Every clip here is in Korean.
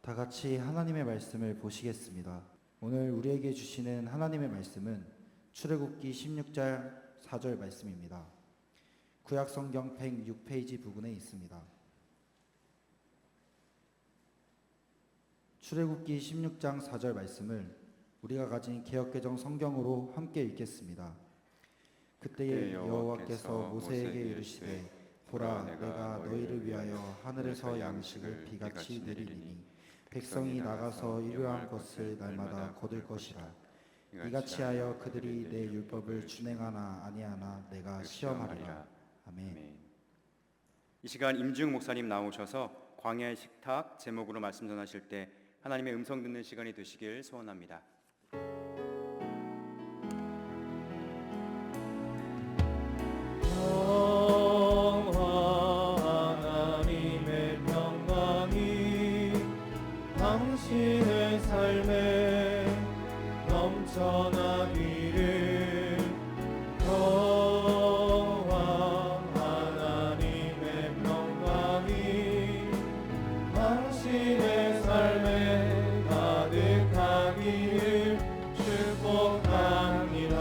다 같이 하나님의 말씀을 보시겠습니다. 오늘 우리에게 주시는 하나님의 말씀은 출애굽기 16장 4절 말씀입니다. 구약성경 106페이지 부분에 있습니다. 출애굽기 16장 4절 말씀을 우리가 가진 개역개정 성경으로 함께 읽겠습니다. 그때에 여호와께서 모세에게 이르시되 보라, 내가 너희를 위하여 하늘에서 양식을 비같이 내리리니 백성이 나가서 이러한 것을 날마다 거둘 것이라. 이같이 하여 그들이 내 율법을 준행하나 아니하나 내가 시험하리라. 아멘. 이 시간 임중 목사님 나오셔서 광야의 식탁 제목으로 말씀 전하실 때 하나님의 음성 듣는 시간이 되시길 소원합니다. 하나님의 평강이 당신의 삶에 넘쳐나기를. 평화 하나님의 평강이 당신의 삶에 가득하기를 축복합니다.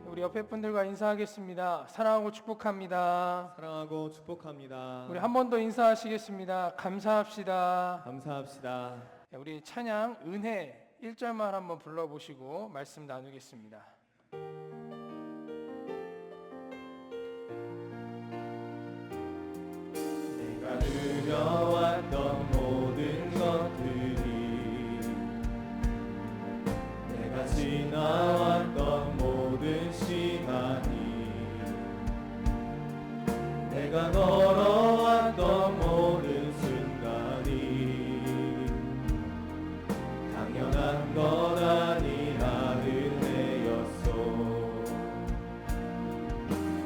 우리 옆에 분들과 인사하겠습니다. 사랑하고 축복합니다. 사랑하고 축복합니다. 우리 한 번 더 인사하시겠습니다. 감사합시다. 감사합시다. 우리 찬양 은혜 1절만 한번 불러보시고 말씀 나누겠습니다. 내가 누려왔던 모든 것들이, 내가 지나왔던 모든 시간이, 내가 걸어왔던 모든 순간이 당연한 건 아니라 은혜였소.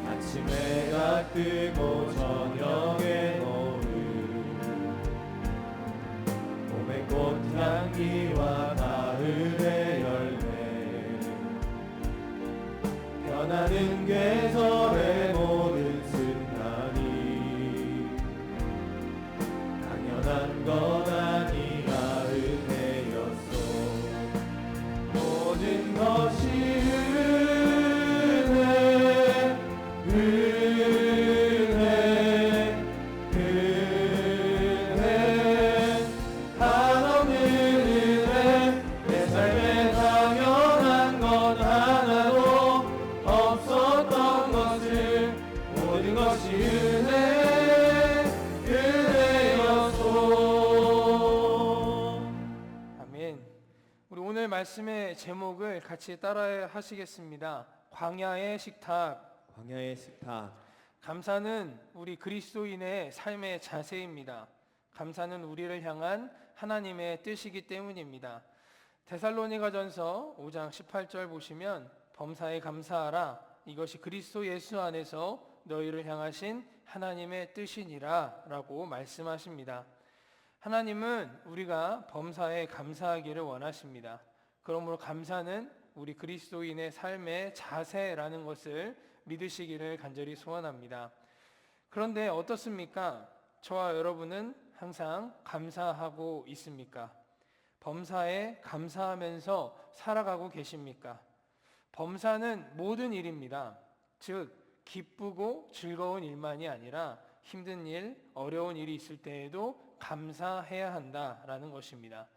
아침에 해가 뜨고 저녁에 노을, 봄의 꽃향기와 가을의 열매, 변하는 계절의 모든 순간이 당연한 건 아니라 은혜였소. 모든 것이 은혜, 은혜, 한없는 은혜. 내 삶에 당연한 것 하나도 없었던 것을, 모든 것이 은혜, 은혜였소. 아멘. 우리 오늘 말씀의 제목을 같이 따라 하시겠습니다. 광야의 식탁. 광야의 식탁. 감사는 우리 그리스도인의 삶의 자세입니다. 감사는 우리를 향한 하나님의 뜻이기 때문입니다. 데살로니가전서 5장 18절 보시면 범사에 감사하라, 이것이 그리스도 예수 안에서 너희를 향하신 하나님의 뜻이니라 라고 말씀하십니다. 하나님은 우리가 범사에 감사하기를 원하십니다. 그러므로 감사는 우리 그리스도인의 삶의 자세라는 것을 믿으시기를 간절히 소원합니다. 그런데 어떻습니까? 저와 여러분은 항상 감사하고 있습니까? 범사에 감사하면서 살아가고 계십니까? 범사는 모든 일입니다. 즉 기쁘고 즐거운 일만이 아니라 힘든 일, 어려운 일이 있을 때에도 감사해야 한다라는 것입니다.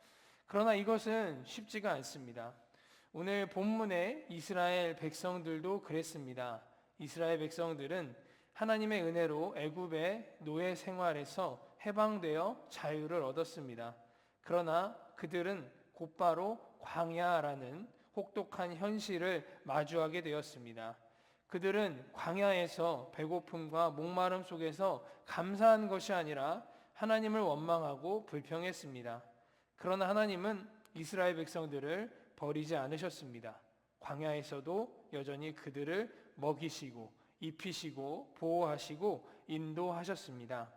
그러나 이것은 쉽지가 않습니다. 오늘 본문의 이스라엘 백성들도 그랬습니다. 이스라엘 백성들은 하나님의 은혜로 애굽의 노예 생활에서 해방되어 자유를 얻었습니다. 그러나 그들은 곧바로 광야라는 혹독한 현실을 마주하게 되었습니다. 그들은 광야에서 배고픔과 목마름 속에서 감사한 것이 아니라 하나님을 원망하고 불평했습니다. 그러나 하나님은 이스라엘 백성들을 버리지 않으셨습니다. 광야에서도 여전히 그들을 먹이시고 입히시고 보호하시고 인도하셨습니다.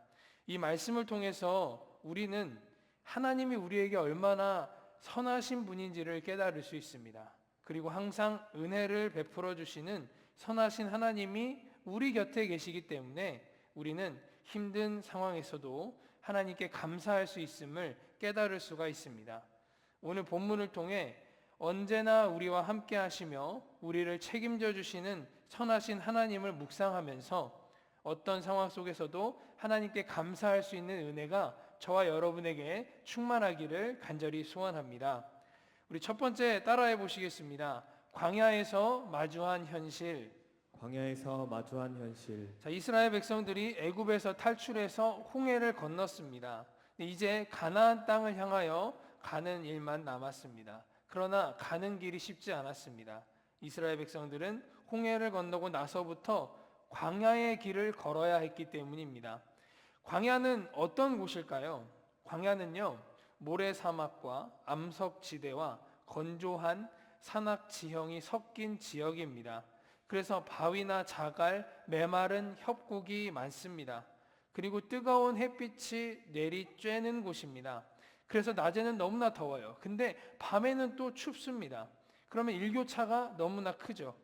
이 말씀을 통해서 우리는 하나님이 우리에게 얼마나 선하신 분인지를 깨달을 수 있습니다. 그리고 항상 은혜를 베풀어 주시는 선하신 하나님이 우리 곁에 계시기 때문에 우리는 힘든 상황에서도 하나님께 감사할 수 있음을 깨달을 수가 있습니다. 오늘 본문을 통해 언제나 우리와 함께 하시며 우리를 책임져 주시는 선하신 하나님을 묵상하면서 어떤 상황 속에서도 하나님께 감사할 수 있는 은혜가 저와 여러분에게 충만하기를 간절히 소원합니다. 우리 첫 번째 따라해 보시겠습니다. 광야에서 마주한 현실. 광야에서 마주한 현실. 자, 이스라엘 백성들이 애굽에서 탈출해서 홍해를 건넜습니다. 이제 가나안 땅을 향하여 가는 일만 남았습니다. 그러나 가는 길이 쉽지 않았습니다. 이스라엘 백성들은 홍해를 건너고 나서부터 광야의 길을 걸어야 했기 때문입니다. 광야는 어떤 곳일까요? 광야는요, 모래사막과 암석지대와 건조한 산악 지형이 섞인 지역입니다. 그래서 바위나 자갈, 메마른 협곡이 많습니다. 그리고 뜨거운 햇빛이 내리쬐는 곳입니다. 그래서 낮에는 너무나 더워요. 근데 밤에는 또 춥습니다. 그러면 일교차가 너무나 크죠.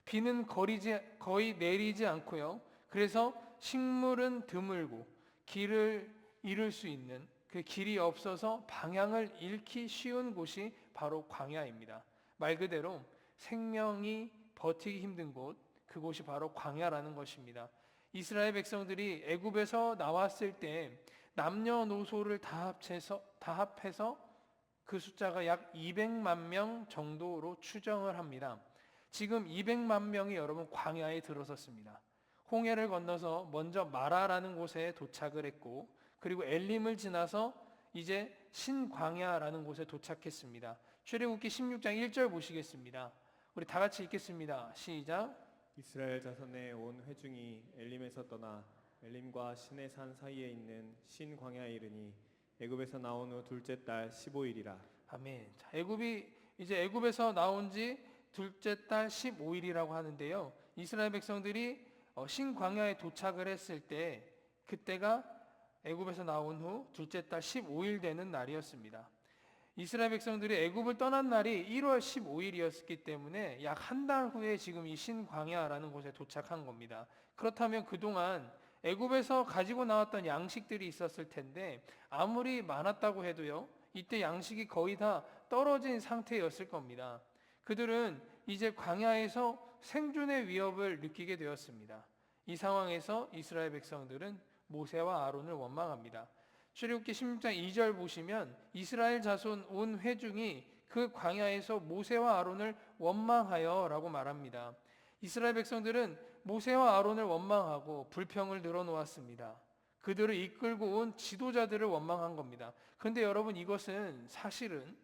비는 거의 내리지 않고요. 그래서 식물은 드물고 길을 잃을 수 있는 그 길이 없어서 방향을 잃기 쉬운 곳이 바로 광야입니다. 말 그대로 생명이 버티기 힘든 곳, 그곳이 바로 광야라는 것입니다. 이스라엘 백성들이 애굽에서 나왔을 때 남녀노소를 다 합해서 그 숫자가 약 200만 명 정도로 추정을 합니다. 지금 200만 명이 여러분 광야에 들어섰습니다. 홍해를 건너서 먼저 마라라는 곳에 도착을 했고, 그리고 엘림을 지나서 이제 신광야라는 곳에 도착했습니다. 출애굽기 16장 1절 보시겠습니다. 우리 다 같이 읽겠습니다. 시작. 이스라엘 자손의 온 회중이 엘림에서 떠나 엘림과 시내 산 사이에 있는 신광야에 이르니 애굽에서 나온 후 둘째 달 15일이라. 아멘. 자, 애굽에서 나온 지 둘째 달 15일이라고 하는데요. 이스라엘 백성들이 신광야에 도착을 했을 때 그때가 애굽에서 나온 후 둘째 달 15일 되는 날이었습니다. 이스라엘 백성들이 애굽을 떠난 날이 1월 15일이었기 때문에 약 한 달 후에 지금 이 신광야라는 곳에 도착한 겁니다. 그렇다면 그동안 애굽에서 가지고 나왔던 양식들이 있었을 텐데 아무리 많았다고 해도요, 이때 양식이 거의 다 떨어진 상태였을 겁니다. 그들은 이제 광야에서 생존의 위협을 느끼게 되었습니다. 이 상황에서 이스라엘 백성들은 모세와 아론을 원망합니다. 출애굽기 16장 2절 보시면 이스라엘 자손 온 회중이 그 광야에서 모세와 아론을 원망하여 라고 말합니다. 이스라엘 백성들은 모세와 아론을 원망하고 불평을 늘어놓았습니다. 그들을 이끌고 온 지도자들을 원망한 겁니다. 그런데 여러분, 이것은 사실은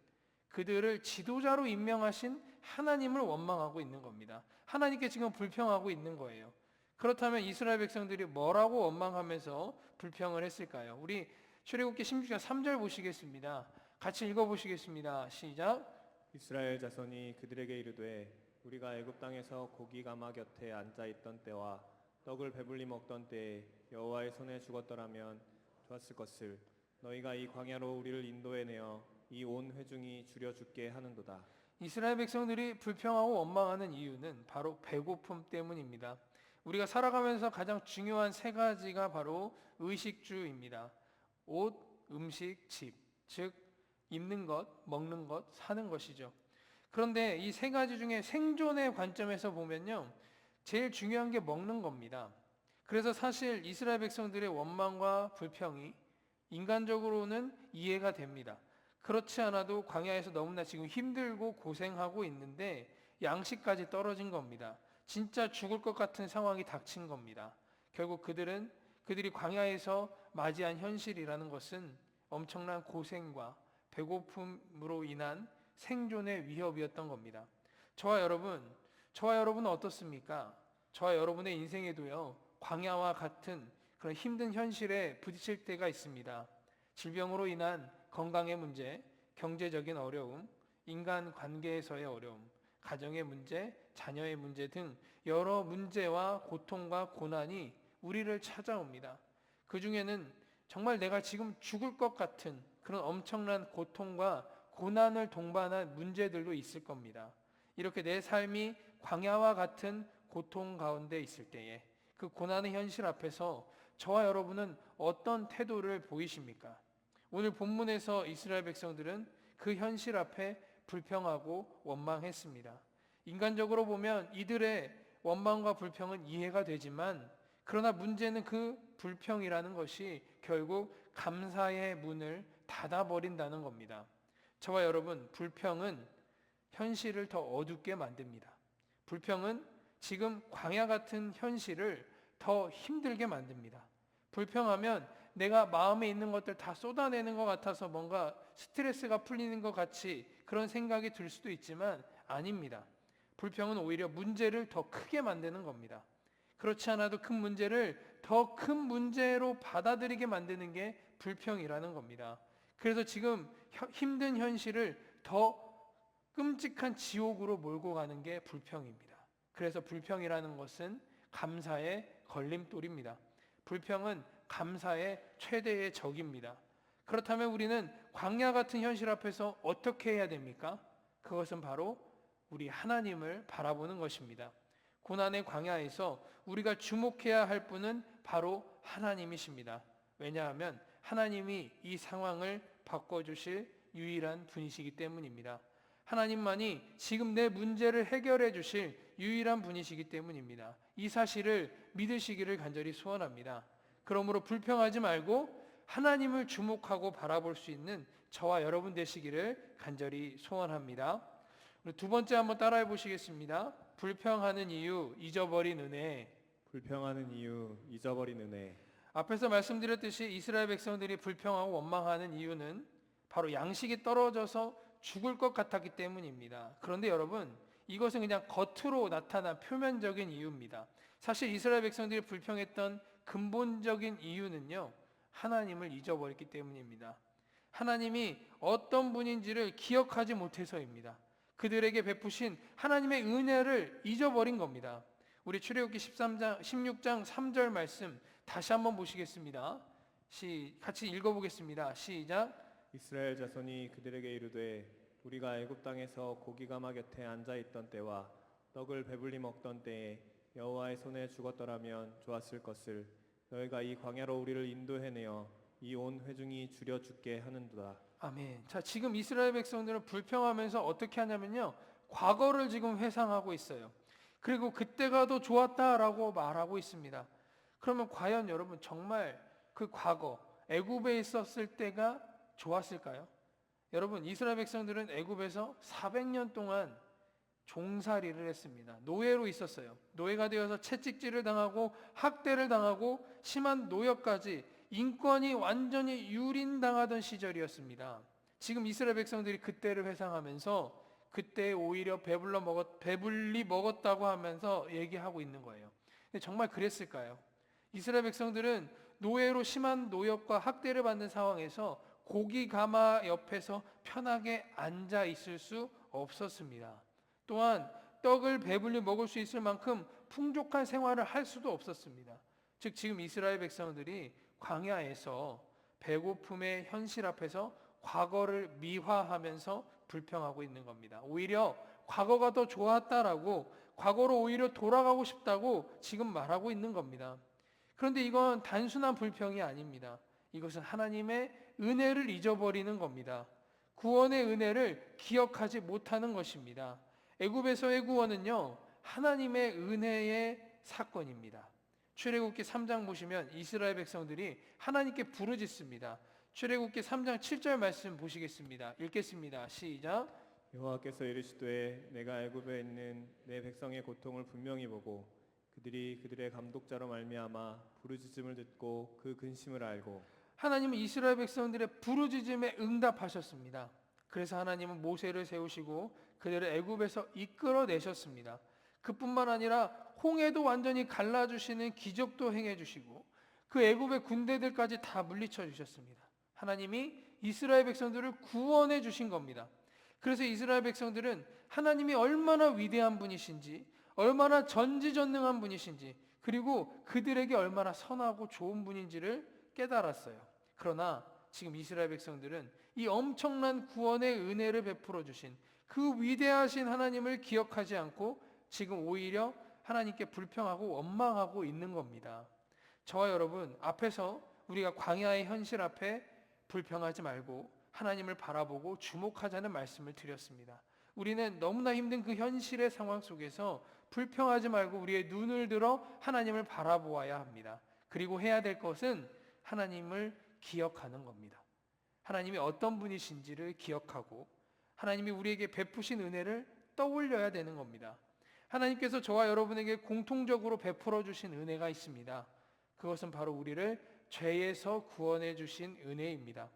그들을 지도자로 임명하신 하나님을 원망하고 있는 겁니다. 하나님께 지금 불평하고 있는 거예요. 그렇다면 이스라엘 백성들이 뭐라고 원망하면서 불평을 했을까요? 우리 출애굽기 16장 3절 보시겠습니다. 같이 읽어보시겠습니다. 시작. 이스라엘 자손이 그들에게 이르되 우리가 애굽 땅에서 고기 가마 곁에 앉아 있던 때와 떡을 배불리 먹던 때에 여호와의 손에 죽었더라면 좋았을 것을 너희가 이 광야로 우리를 인도해 내어 이 온 회중이 줄여 죽게 하는도다. 이스라엘 백성들이 불평하고 원망하는 이유는 바로 배고픔 때문입니다. 우리가 살아가면서 가장 중요한 세 가지가 바로 의식주입니다. 옷, 음식, 집, 즉 입는 것, 먹는 것, 사는 것이죠. 그런데 이 세 가지 중에 생존의 관점에서 보면요, 제일 중요한 게 먹는 겁니다. 그래서 사실 이스라엘 백성들의 원망과 불평이 인간적으로는 이해가 됩니다. 그렇지 않아도 광야에서 너무나 지금 힘들고 고생하고 있는데 양식까지 떨어진 겁니다. 진짜 죽을 것 같은 상황이 닥친 겁니다. 결국 그들이 광야에서 맞이한 현실이라는 것은 엄청난 고생과 배고픔으로 인한 생존의 위협이었던 겁니다. 저와 여러분은 어떻습니까? 저와 여러분의 인생에도요, 광야와 같은 그런 힘든 현실에 부딪힐 때가 있습니다. 질병으로 인한 건강의 문제, 경제적인 어려움, 인간 관계에서의 어려움, 가정의 문제, 자녀의 문제 등 여러 문제와 고통과 고난이 우리를 찾아옵니다. 그 중에는 정말 내가 지금 죽을 것 같은 그런 엄청난 고통과 고난을 동반한 문제들도 있을 겁니다. 이렇게 내 삶이 광야와 같은 고통 가운데 있을 때에 그 고난의 현실 앞에서 저와 여러분은 어떤 태도를 보이십니까? 오늘 본문에서 이스라엘 백성들은 그 현실 앞에 불평하고 원망했습니다. 인간적으로 보면 이들의 원망과 불평은 이해가 되지만, 그러나 문제는 그 불평이라는 것이 결국 감사의 문을 닫아버린다는 겁니다. 저와 여러분, 불평은 현실을 더 어둡게 만듭니다. 불평은 지금 광야 같은 현실을 더 힘들게 만듭니다. 불평하면 내가 마음에 있는 것들 다 쏟아내는 것 같아서 뭔가 스트레스가 풀리는 것 같이 그런 생각이 들 수도 있지만 아닙니다. 불평은 오히려 문제를 더 크게 만드는 겁니다. 그렇지 않아도 큰 문제를 더 큰 문제로 받아들이게 만드는 게 불평이라는 겁니다. 그래서 지금 힘든 현실을 더 끔찍한 지옥으로 몰고 가는 게 불평입니다. 그래서 불평이라는 것은 감사의 걸림돌입니다. 불평은 감사의 최대의 적입니다. 그렇다면 우리는 광야 같은 현실 앞에서 어떻게 해야 됩니까? 그것은 바로 우리 하나님을 바라보는 것입니다. 고난의 광야에서 우리가 주목해야 할 분은 바로 하나님이십니다. 왜냐하면 하나님이 이 상황을 바꿔주실 유일한 분이시기 때문입니다. 하나님만이 지금 내 문제를 해결해 주실 유일한 분이시기 때문입니다. 이 사실을 믿으시기를 간절히 소원합니다. 그러므로 불평하지 말고 하나님을 주목하고 바라볼 수 있는 저와 여러분 되시기를 간절히 소원합니다. 두 번째 한번 따라해 보시겠습니다. 불평하는 이유, 잊어버린 은혜. 불평하는 이유, 잊어버린 은혜. 앞에서 말씀드렸듯이 이스라엘 백성들이 불평하고 원망하는 이유는 바로 양식이 떨어져서 죽을 것 같았기 때문입니다. 그런데 여러분, 이것은 그냥 겉으로 나타난 표면적인 이유입니다. 사실 이스라엘 백성들이 불평했던 근본적인 이유는요, 하나님을 잊어버렸기 때문입니다. 하나님이 어떤 분인지를 기억하지 못해서입니다. 그들에게 베푸신 하나님의 은혜를 잊어버린 겁니다. 우리 출애굽기 16장 3절 말씀 다시 한번 보시겠습니다. 같이 읽어보겠습니다. 시작. 이스라엘 자손이 그들에게 이르되 우리가 애굽 땅에서 고기 가마 곁에 앉아 있던 때와 떡을 배불리 먹던 때에 여호와의 손에 죽었더라면 좋았을 것을 너희가 이 광야로 우리를 인도해내어 이 온 회중이 줄여 죽게 하는도다. 아멘. 자, 지금 이스라엘 백성들은 불평하면서 어떻게 하냐면요, 과거를 지금 회상하고 있어요. 그리고 그때가 더 좋았다라고 말하고 있습니다. 그러면 과연 여러분 정말 그 과거 애굽에 있었을 때가 좋았을까요? 여러분, 이스라엘 백성들은 애굽에서 400년 동안 종살이를 했습니다. 노예로 있었어요. 노예가 되어서 채찍질을 당하고 학대를 당하고 심한 노역까지 인권이 완전히 유린당하던 시절이었습니다. 지금 이스라엘 백성들이 그때를 회상하면서 그때 오히려 배불리 먹었다고 하면서 얘기하고 있는 거예요. 근데 정말 그랬을까요? 이스라엘 백성들은 노예로 심한 노역과 학대를 받는 상황에서 고기 가마 옆에서 편하게 앉아 있을 수 없었습니다. 또한 떡을 배불리 먹을 수 있을 만큼 풍족한 생활을 할 수도 없었습니다. 즉 지금 이스라엘 백성들이 광야에서 배고픔의 현실 앞에서 과거를 미화하면서 불평하고 있는 겁니다. 오히려 과거가 더 좋았다라고, 과거로 오히려 돌아가고 싶다고 지금 말하고 있는 겁니다. 그런데 이건 단순한 불평이 아닙니다. 이것은 하나님의 은혜를 잊어버리는 겁니다. 구원의 은혜를 기억하지 못하는 것입니다. 애굽에서의 구원은요, 하나님의 은혜의 사건입니다. 출애굽기 3장 보시면 이스라엘 백성들이 하나님께 부르짖습니다. 출애굽기 3장 7절 말씀 보시겠습니다. 읽겠습니다. 시작. 여호와께서 이르시되 내가 애굽에 있는 내 백성의 고통을 분명히 보고 그들이 그들의 감독자로 말미암아 부르짖음을 듣고 그 근심을 알고. 하나님은 이스라엘 백성들의 부르짖음에 응답하셨습니다. 그래서 하나님은 모세를 세우시고 그들을 애굽에서 이끌어내셨습니다. 그뿐만 아니라 홍해도 완전히 갈라주시는 기적도 행해주시고 그 애굽의 군대들까지 다 물리쳐 주셨습니다. 하나님이 이스라엘 백성들을 구원해 주신 겁니다. 그래서 이스라엘 백성들은 하나님이 얼마나 위대한 분이신지, 얼마나 전지전능한 분이신지, 그리고 그들에게 얼마나 선하고 좋은 분인지를 깨달았어요. 그러나 지금 이스라엘 백성들은 이 엄청난 구원의 은혜를 베풀어 주신 그 위대하신 하나님을 기억하지 않고 지금 오히려 하나님께 불평하고 원망하고 있는 겁니다. 저와 여러분 앞에서 우리가 광야의 현실 앞에 불평하지 말고 하나님을 바라보고 주목하자는 말씀을 드렸습니다. 우리는 너무나 힘든 그 현실의 상황 속에서 불평하지 말고 우리의 눈을 들어 하나님을 바라보아야 합니다. 그리고 해야 될 것은 하나님을 기억하는 겁니다. 하나님이 어떤 분이신지를 기억하고 하나님이 우리에게 베푸신 은혜를 떠올려야 되는 겁니다. 하나님께서 저와 여러분에게 공통적으로 베풀어 주신 은혜가 있습니다. 그것은 바로 우리를 죄에서 구원해 주신 은혜입니다.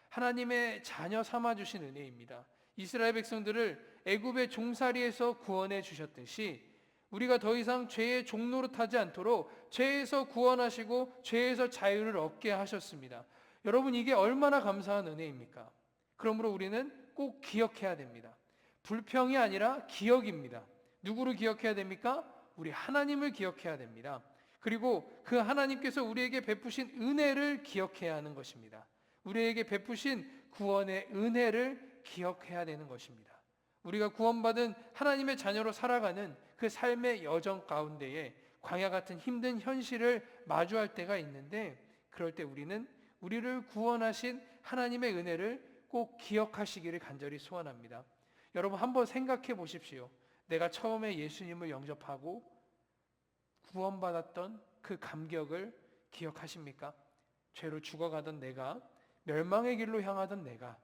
하나님의 자녀 삼아 주신 은혜입니다. 이스라엘 백성들을 애굽의 종살이에서 구원해 주셨듯이 우리가 더 이상 죄의 종노릇하지 않도록 죄에서 구원하시고 죄에서 자유를 얻게 하셨습니다. 여러분, 이게 얼마나 감사한 은혜입니까? 그러므로 우리는 꼭 기억해야 됩니다. 불평이 아니라 기억입니다. 누구를 기억해야 됩니까? 우리 하나님을 기억해야 됩니다. 그리고 그 하나님께서 우리에게 베푸신 은혜를 기억해야 하는 것입니다. 우리에게 베푸신 구원의 은혜를 기억해야 되는 것입니다. 우리가 구원받은 하나님의 자녀로 살아가는 그 삶의 여정 가운데에 광야 같은 힘든 현실을 마주할 때가 있는데, 그럴 때 우리는 우리를 구원하신 하나님의 은혜를 꼭 기억하시기를 간절히 소원합니다. 여러분, 한번 생각해 보십시오. 내가 처음에 예수님을 영접하고 구원받았던 그 감격을 기억하십니까? 죄로 죽어가던 내가, 멸망의 길로 향하던 내가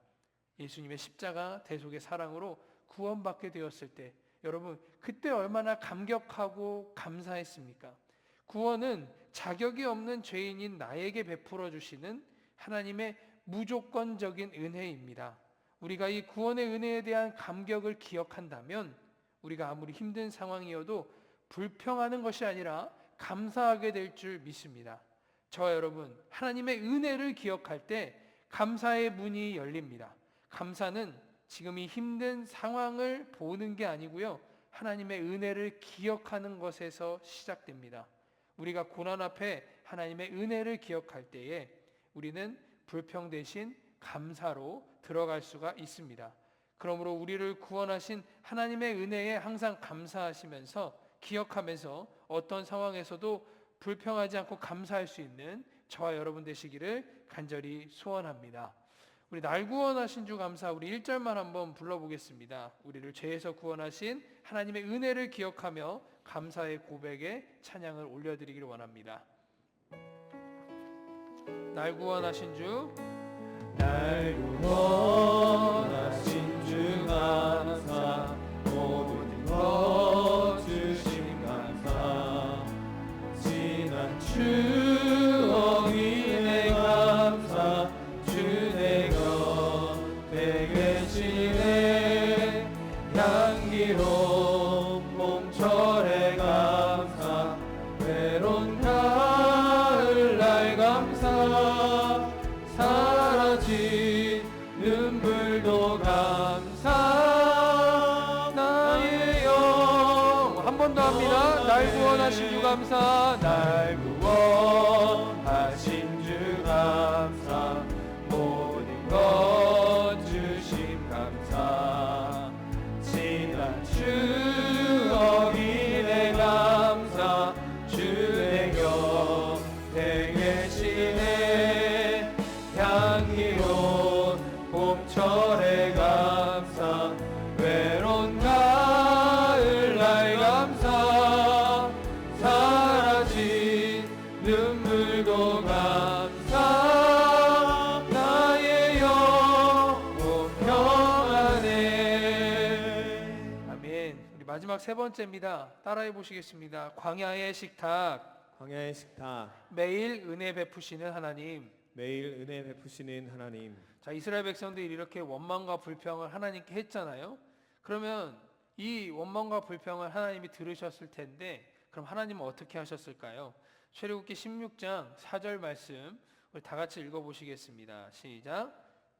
예수님의 십자가 대속의 사랑으로 구원받게 되었을 때, 여러분, 그때 얼마나 감격하고 감사했습니까? 구원은 자격이 없는 죄인인 나에게 베풀어 주시는 하나님의 무조건적인 은혜입니다. 우리가 이 구원의 은혜에 대한 감격을 기억한다면 우리가 아무리 힘든 상황이어도 불평하는 것이 아니라 감사하게 될 줄 믿습니다. 저와 여러분, 하나님의 은혜를 기억할 때 감사의 문이 열립니다. 감사는 지금 이 힘든 상황을 보는 게 아니고요, 하나님의 은혜를 기억하는 것에서 시작됩니다. 우리가 고난 앞에 하나님의 은혜를 기억할 때에 우리는 불평 대신 감사로 들어갈 수가 있습니다. 그러므로 우리를 구원하신 하나님의 은혜에 항상 감사하시면서, 기억하면서 어떤 상황에서도 불평하지 않고 감사할 수 있는 저와 여러분 되시기를 간절히 소원합니다. 우리 날 구원하신 주 감사, 우리 1절만 한번 불러보겠습니다. 우리를 죄에서 구원하신 하나님의 은혜를 기억하며 감사의 고백에 찬양을 올려드리기를 원합니다. 날 구원하신 주, 날 구원하신 주 감사, 모든 것 주신 감사, 지난 추억 위에 감사, 주 내 곁에 계시네, 향기로운 봄철의 감사, 외로운 가을날 감사, 사라진 눈물도 감사, 나의 영, 한 번 더 합니다. 날 구원하신 주 감사, 날 구원하신 주 감사, 모든 것 주신 감사, 지난 추억이 내 감사, 주의 곁에 계시네, 향기로운 봄철의 감사, 외로운 가을날 감사, 사라진 눈물도 감사, 나의 영혼 평안해. 아멘. 우리 마지막 세 번째입니다. 따라해 보시겠습니다. 광야의 식탁, 광야의 식탁, 매일 은혜 베푸시는 하나님. 매일 은혜 베푸시는 하나님. 자, 이스라엘 백성들이 이렇게 원망과 불평을 하나님께 했잖아요. 그러면 이 원망과 불평을 하나님이 들으셨을 텐데, 그럼 하나님은 어떻게 하셨을까요? 출애굽기 16장 4절 말씀 우리 다 같이 읽어보시겠습니다. 시작.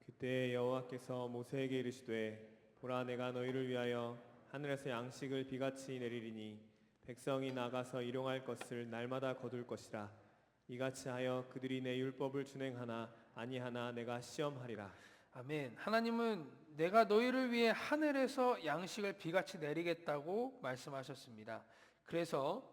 그때 여호와께서 모세에게 이르시되, 보라, 내가 너희를 위하여 하늘에서 양식을 비같이 내리리니 백성이 나가서 일용할 것을 날마다 거둘 것이라. 이같이 하여 그들이 내 율법을 준행하나 아니하나 내가 시험하리라. 아멘. 하나님은 내가 너희를 위해 하늘에서 양식을 비같이 내리겠다고 말씀하셨습니다. 그래서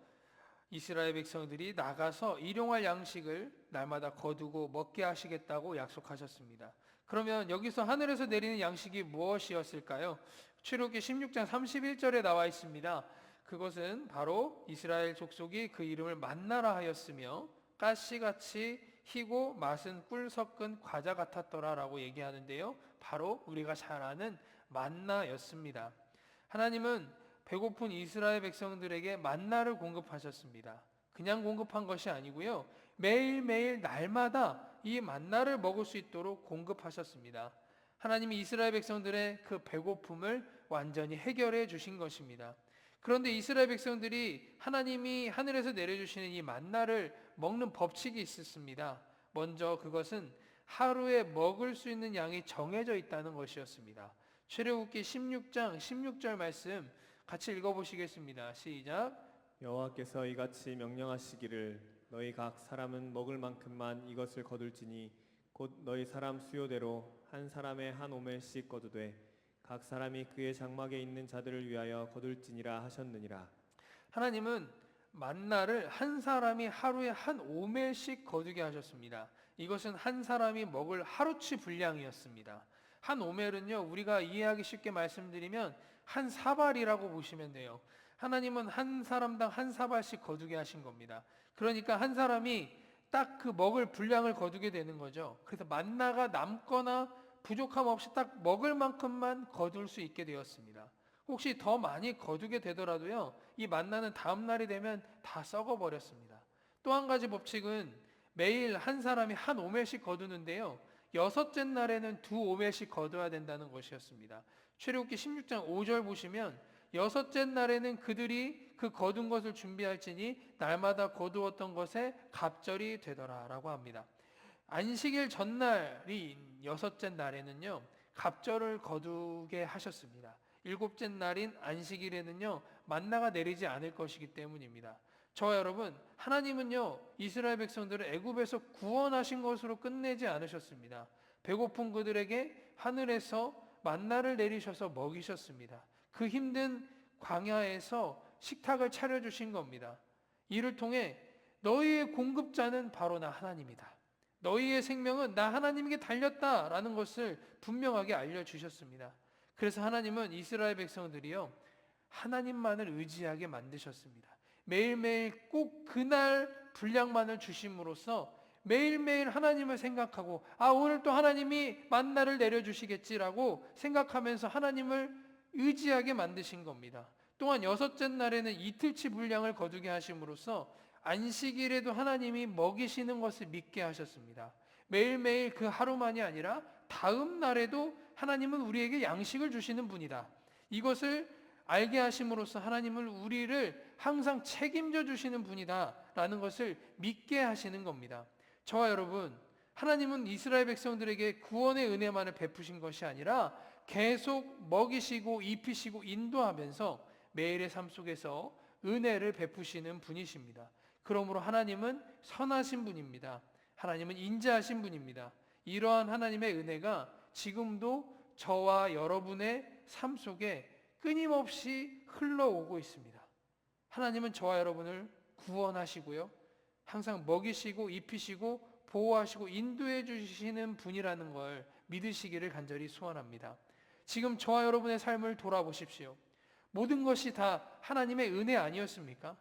이스라엘 백성들이 나가서 일용할 양식을 날마다 거두고 먹게 하시겠다고 약속하셨습니다. 그러면 여기서 하늘에서 내리는 양식이 무엇이었을까요? 출애굽기 16장 31절에 나와 있습니다. 그것은 바로 이스라엘 족속이 그 이름을 만나라 하였으며 가시같이 희고 맛은 꿀 섞은 과자 같았더라라고 얘기하는데요. 바로 우리가 잘 아는 만나였습니다. 하나님은 배고픈 이스라엘 백성들에게 만나를 공급하셨습니다. 그냥 공급한 것이 아니고요. 매일매일 날마다 이 만나를 먹을 수 있도록 공급하셨습니다. 하나님이 이스라엘 백성들의 그 배고픔을 완전히 해결해 주신 것입니다. 그런데 이스라엘 백성들이 하나님이 하늘에서 내려주시는 이 만나를 먹는 법칙이 있었습니다. 먼저 그것은 하루에 먹을 수 있는 양이 정해져 있다는 것이었습니다. 출애굽기 16장 16절 말씀 같이 읽어보시겠습니다. 시작. 여호와께서 이같이 명령하시기를 너희 각 사람은 먹을 만큼만 이것을 거둘지니 곧 너희 사람 수요대로 한 사람의 한 오멜씩 거두되 각 사람이 그의 장막에 있는 자들을 위하여 거둘지니라 하셨느니라. 하나님은 만나를 한 사람이 하루에 한 오멜씩 거두게 하셨습니다. 이것은 한 사람이 먹을 하루치 분량이었습니다. 한 오멜은요, 우리가 이해하기 쉽게 말씀드리면 한 사발이라고 보시면 돼요. 하나님은 한 사람당 한 사발씩 거두게 하신 겁니다. 그러니까 한 사람이 딱 그 먹을 분량을 거두게 되는 거죠. 그래서 만나가 남거나 부족함 없이 딱 먹을 만큼만 거둘 수 있게 되었습니다. 혹시 더 많이 거두게 되더라도요, 이 만나는 다음 날이 되면 다 썩어버렸습니다. 또 한 가지 법칙은 매일 한 사람이 한 오멜씩 거두는데요, 여섯째 날에는 두 오멜씩 거둬야 된다는 것이었습니다. 출애굽기 16장 5절 보시면 여섯째 날에는 그들이 그 거둔 것을 준비할지니 날마다 거두었던 것에 갑절이 되더라라고 합니다. 안식일 전날이 여섯째 날에는요, 갑절을 거두게 하셨습니다. 일곱째 날인 안식일에는요, 만나가 내리지 않을 것이기 때문입니다. 저와 여러분, 하나님은요, 이스라엘 백성들을 애굽에서 구원하신 것으로 끝내지 않으셨습니다. 배고픈 그들에게 하늘에서 만나를 내리셔서 먹이셨습니다. 그 힘든 광야에서 식탁을 차려주신 겁니다. 이를 통해 너희의 공급자는 바로 나 하나님이다. 너희의 생명은 나 하나님에게 달렸다라는 것을 분명하게 알려주셨습니다. 그래서 하나님은 이스라엘 백성들이요, 하나님만을 의지하게 만드셨습니다. 매일매일 꼭 그날 분량만을 주심으로써 매일매일 하나님을 생각하고, 오늘 또 하나님이 만나를 내려주시겠지라고 생각하면서 하나님을 의지하게 만드신 겁니다. 또한 여섯째 날에는 이틀치 분량을 거두게 하심으로써 안식일에도 하나님이 먹이시는 것을 믿게 하셨습니다. 매일매일 그 하루만이 아니라 다음 날에도 하나님은 우리에게 양식을 주시는 분이다. 이것을 알게 하심으로써 하나님은 우리를 항상 책임져 주시는 분이다 라는 것을 믿게 하시는 겁니다. 저와 여러분, 하나님은 이스라엘 백성들에게 구원의 은혜만을 베푸신 것이 아니라 계속 먹이시고 입히시고 인도하면서 매일의 삶 속에서 은혜를 베푸시는 분이십니다. 그러므로 하나님은 선하신 분입니다. 하나님은 인자하신 분입니다. 이러한 하나님의 은혜가 지금도 저와 여러분의 삶 속에 끊임없이 흘러오고 있습니다. 하나님은 저와 여러분을 구원하시고요, 항상 먹이시고 입히시고 보호하시고 인도해 주시는 분이라는 걸 믿으시기를 간절히 소원합니다. 지금 저와 여러분의 삶을 돌아보십시오. 모든 것이 다 하나님의 은혜 아니었습니까?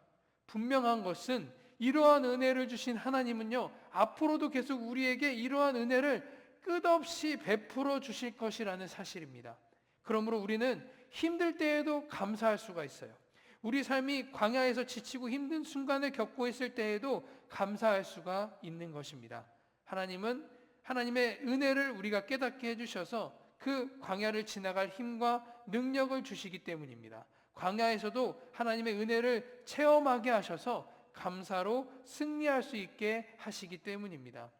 분명한 것은 이러한 은혜를 주신 하나님은요, 앞으로도 계속 우리에게 이러한 은혜를 끝없이 베풀어 주실 것이라는 사실입니다. 그러므로 우리는 힘들 때에도 감사할 수가 있어요. 우리 삶이 광야에서 지치고 힘든 순간을 겪고 있을 때에도 감사할 수가 있는 것입니다. 하나님은 하나님의 은혜를 우리가 깨닫게 해주셔서 그 광야를 지나갈 힘과 능력을 주시기 때문입니다. 광야에서도 하나님의 은혜를 체험하게 하셔서 감사로 승리할 수 있게 하시기 때문입니다.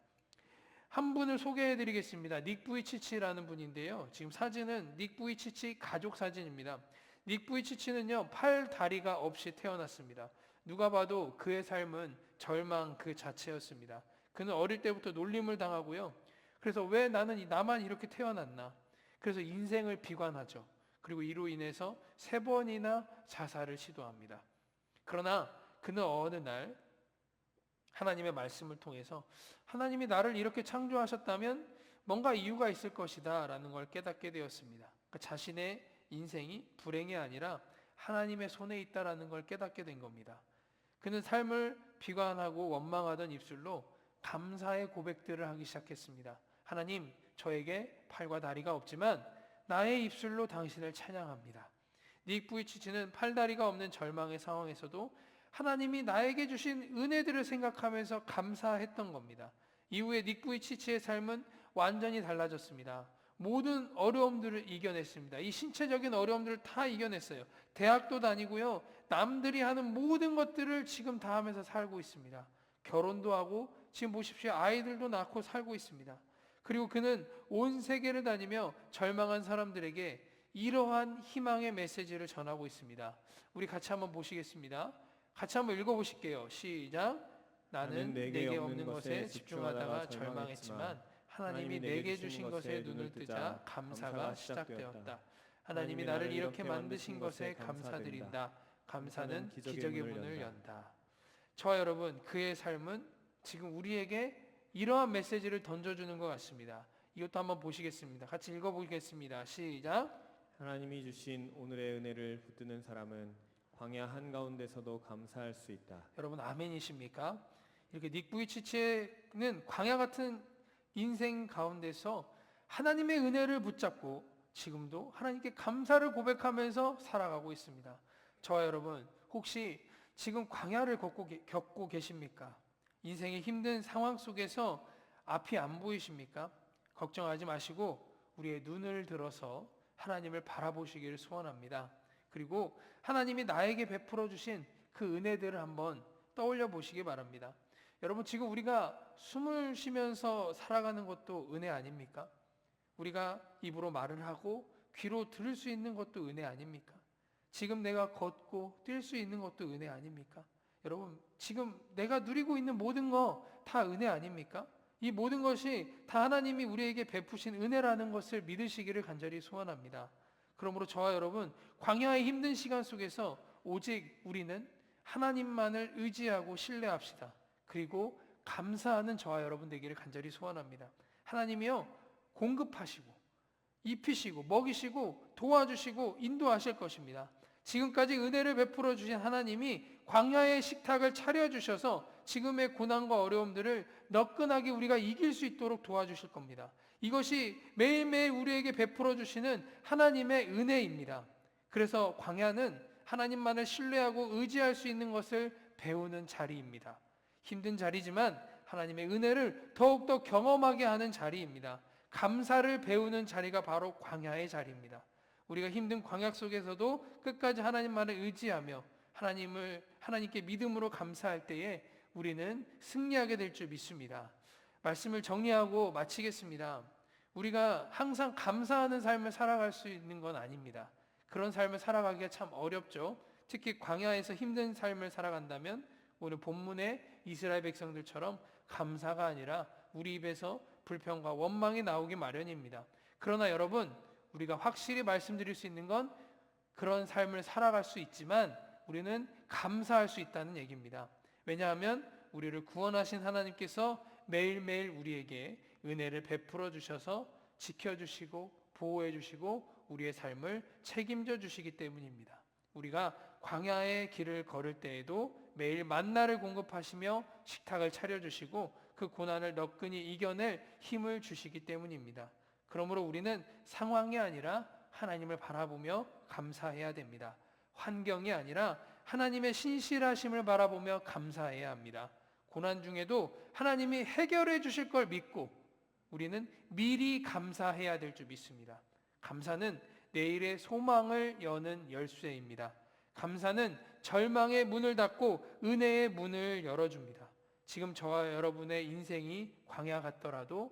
한 분을 소개해 드리겠습니다. 닉 부이치치라는 분인데요, 지금 사진은 닉 부이치치 가족 사진입니다. 닉 부이치치는요, 팔 다리가 없이 태어났습니다. 누가 봐도 그의 삶은 절망 그 자체였습니다. 그는 어릴 때부터 놀림을 당하고요, 그래서 왜 나만 이렇게 태어났나, 그래서 인생을 비관하죠. 그리고 이로 인해서 3번이나 자살을 시도합니다. 그러나 그는 어느 날 하나님의 말씀을 통해서 하나님이 나를 이렇게 창조하셨다면 뭔가 이유가 있을 것이다 라는 걸 깨닫게 되었습니다. 그러니까 자신의 인생이 불행이 아니라 하나님의 손에 있다라는 걸 깨닫게 된 겁니다. 그는 삶을 비관하고 원망하던 입술로 감사의 고백들을 하기 시작했습니다. 하나님, 저에게 팔과 다리가 없지만 나의 입술로 당신을 찬양합니다. 닉 부이치치는 팔다리가 없는 절망의 상황에서도 하나님이 나에게 주신 은혜들을 생각하면서 감사했던 겁니다. 이후에 닉 부이치치의 삶은 완전히 달라졌습니다. 모든 어려움들을 이겨냈습니다. 이 신체적인 어려움들을 다 이겨냈어요. 대학도 다니고요. 남들이 하는 모든 것들을 지금 다 하면서 살고 있습니다. 결혼도 하고 지금 보십시오. 아이들도 낳고 살고 있습니다. 그리고 그는 온 세계를 다니며 절망한 사람들에게 이러한 희망의 메시지를 전하고 있습니다. 우리 같이 한번 보시겠습니다. 같이 한번 읽어보실게요. 시작. 나는 내게 없는 것에 집중하다가 절망했지만 하나님이 내게 주신 것에 눈을 뜨자 감사가 시작되었다. 하나님이 나를 이렇게 만드신 것에 감사드린다. 감사는 기적의 문을 연다. 저와 여러분, 그의 삶은 지금 우리에게 이러한 메시지를 던져주는 것 같습니다. 이것도 한번 보시겠습니다. 같이 읽어보겠습니다. 시작. 하나님이 주신 오늘의 은혜를 붙드는 사람은 광야 한가운데서도 감사할 수 있다. 여러분 아멘이십니까? 이렇게 닉 부이치치는 광야 같은 인생 가운데서 하나님의 은혜를 붙잡고 지금도 하나님께 감사를 고백하면서 살아가고 있습니다. 저와 여러분, 혹시 지금 광야를 겪고 계십니까? 인생의 힘든 상황 속에서 앞이 안 보이십니까? 걱정하지 마시고 우리의 눈을 들어서 하나님을 바라보시기를 소원합니다. 그리고 하나님이 나에게 베풀어 주신 그 은혜들을 한번 떠올려 보시기 바랍니다. 여러분, 지금 우리가 숨을 쉬면서 살아가는 것도 은혜 아닙니까? 우리가 입으로 말을 하고 귀로 들을 수 있는 것도 은혜 아닙니까? 지금 내가 걷고 뛸 수 있는 것도 은혜 아닙니까? 여러분, 지금 내가 누리고 있는 모든 거 다 은혜 아닙니까? 이 모든 것이 다 하나님이 우리에게 베푸신 은혜라는 것을 믿으시기를 간절히 소원합니다. 그러므로 저와 여러분, 광야의 힘든 시간 속에서 오직 우리는 하나님만을 의지하고 신뢰합시다. 그리고 감사하는 저와 여러분 되기를 간절히 소원합니다. 하나님이요, 공급하시고 입히시고 먹이시고 도와주시고 인도하실 것입니다. 지금까지 은혜를 베풀어 주신 하나님이 광야의 식탁을 차려주셔서 지금의 고난과 어려움들을 너끈하게 우리가 이길 수 있도록 도와주실 겁니다. 이것이 매일매일 우리에게 베풀어 주시는 하나님의 은혜입니다. 그래서 광야는 하나님만을 신뢰하고 의지할 수 있는 것을 배우는 자리입니다. 힘든 자리지만 하나님의 은혜를 더욱더 경험하게 하는 자리입니다. 감사를 배우는 자리가 바로 광야의 자리입니다. 우리가 힘든 광야 속에서도 끝까지 하나님만을 의지하며 하나님께 믿음으로 감사할 때에 우리는 승리하게 될 줄 믿습니다. 말씀을 정리하고 마치겠습니다. 우리가 항상 감사하는 삶을 살아갈 수 있는 건 아닙니다. 그런 삶을 살아가기가 참 어렵죠. 특히 광야에서 힘든 삶을 살아간다면 오늘 본문의 이스라엘 백성들처럼 감사가 아니라 우리 입에서 불평과 원망이 나오기 마련입니다. 그러나 여러분, 우리가 확실히 말씀드릴 수 있는 건 그런 삶을 살아갈 수 있지만 우리는 감사할 수 있다는 얘기입니다. 왜냐하면 우리를 구원하신 하나님께서 매일매일 우리에게 은혜를 베풀어 주셔서 지켜주시고 보호해주시고 우리의 삶을 책임져 주시기 때문입니다. 우리가 광야의 길을 걸을 때에도 매일 만나를 공급하시며 식탁을 차려주시고 그 고난을 너끈히 이겨낼 힘을 주시기 때문입니다. 그러므로 우리는 상황이 아니라 하나님을 바라보며 감사해야 됩니다. 환경이 아니라 하나님의 신실하심을 바라보며 감사해야 합니다. 고난 중에도 하나님이 해결해 주실 걸 믿고 우리는 미리 감사해야 될 줄 믿습니다. 감사는 내일의 소망을 여는 열쇠입니다. 감사는 절망의 문을 닫고 은혜의 문을 열어줍니다. 지금 저와 여러분의 인생이 광야 같더라도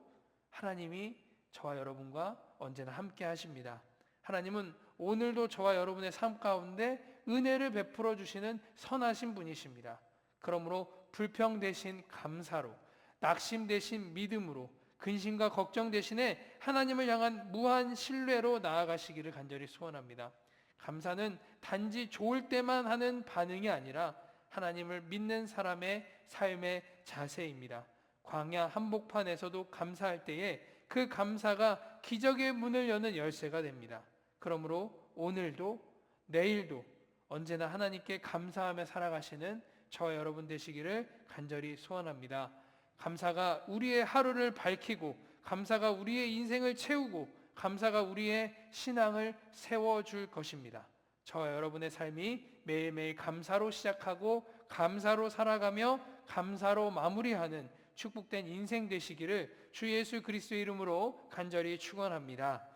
하나님이 저와 여러분과 언제나 함께 하십니다. 하나님은 오늘도 저와 여러분의 삶 가운데 은혜를 베풀어 주시는 선하신 분이십니다. 그러므로 불평 대신 감사로, 낙심 대신 믿음으로, 근심과 걱정 대신에 하나님을 향한 무한 신뢰로 나아가시기를 간절히 소원합니다. 감사는 단지 좋을 때만 하는 반응이 아니라 하나님을 믿는 사람의 삶의 자세입니다. 광야 한복판에서도 감사할 때에 그 감사가 기적의 문을 여는 열쇠가 됩니다. 그러므로 오늘도 내일도 언제나 하나님께 감사하며 살아가시는 저와 여러분 되시기를 간절히 소원합니다. 감사가 우리의 하루를 밝히고, 감사가 우리의 인생을 채우고, 감사가 우리의 신앙을 세워줄 것입니다. 저와 여러분의 삶이 매일매일 감사로 시작하고 감사로 살아가며 감사로 마무리하는 축복된 인생 되시기를 주 예수 그리스도의 이름으로 간절히 축원합니다.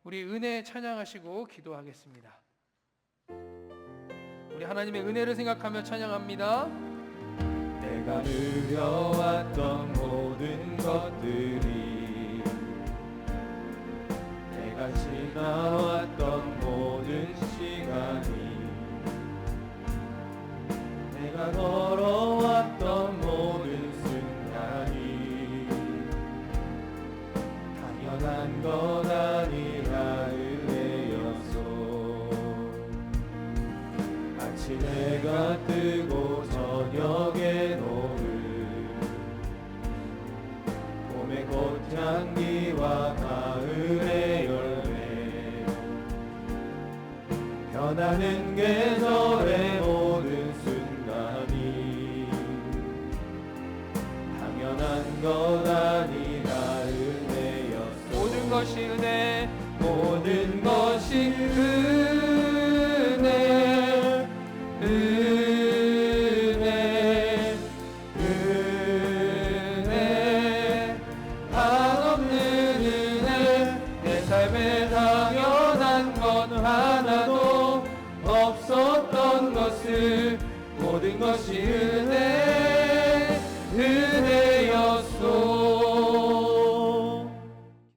우리 은혜 찬양하시고 기도하겠습니다. 우리 하나님의 은혜를 생각하며 찬양합니다. 내가 누려왔던 모든 것들이, 내가 지나왔던 모든 시간이, 내가 걸어왔던 모든 순간이 당연한 것 아니라 은혜였소. 아침해가 뜨고 저녁에 노을, 봄의 꽃향기와 가을의 열매, 변하는 계절의 모든 순간이 당연한 것 아니라 은혜였소. 모든 것이 은혜, 모든 것이 은혜, 은혜, 은혜, 한없는 은혜. 내 삶에 당연한 것 하나도 없었던 것을 모든 것이 은혜,